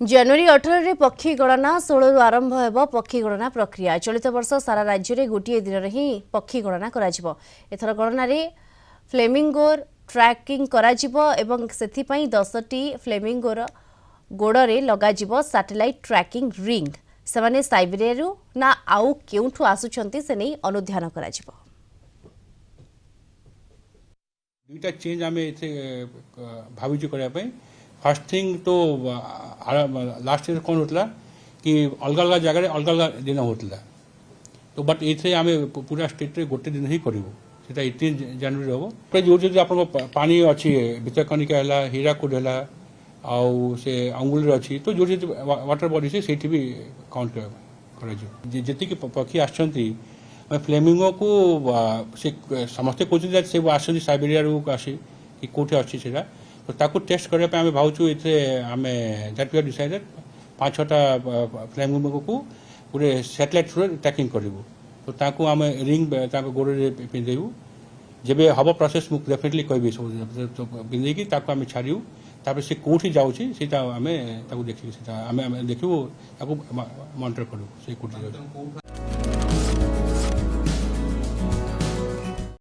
जनवरी 18 रे पक्षी गणना 16 रु आरंभ हेब पक्षी गणना प्रक्रिया। चलित वर्ष सारा राज्य में गोटे दिन ही पक्षी गणना कराजिबो। एथर गणना रे फ्लेमिंगोर ट्रैकिंग कराजिबो एवं सेथिपई 10टी फ्लेमिंगोर गोड़े लगाजिबो सैटेलाइट ट्रैकिंग रिंग। सेमाने साइबेरिया ना आउ केउठु आसुछंती से नहीं अनुध्यान कराजिबो। दुईटा चेंज आम इथे भाविचु करने फर्स्ट थिंग तो लास्ट ईयर कौन होता कि अलग अलग जगह अलग अलग दिन होता तो बट ये आम पूरा स्टेट रे गोटे दिन ही करूँ से 18 जनवरी हम जो जो आप पानी अच्छी भितरकनिका है हीराकुद है आउ से अंगुल अच्छी तो जो जो वाटर बॉडी से सेठी भी काउंट कर पक्षी आसछंती फ्लेमिंगो को से समस्ते कहते से आसछंती साइबेरिया आसी कि कोठी अच्छी से तो ताकू टेस्ट करने आम भावुँ ये आम दैट वी आर डिसाइडेड 5-6टा फ्लेमिंगो को पूरे सैटेलाइट थ्रू ट्रैकिंग करूँ तो ताकू आम रिंग गोड़े पिंधेबू जब हम प्रोसेस मुझे डेफिनेटली कहि सब पिंधेकी आम छाड़ू तापर से कौटी जाऊँगी आम देखिए देखू मॉनिटर करूँ से कौटी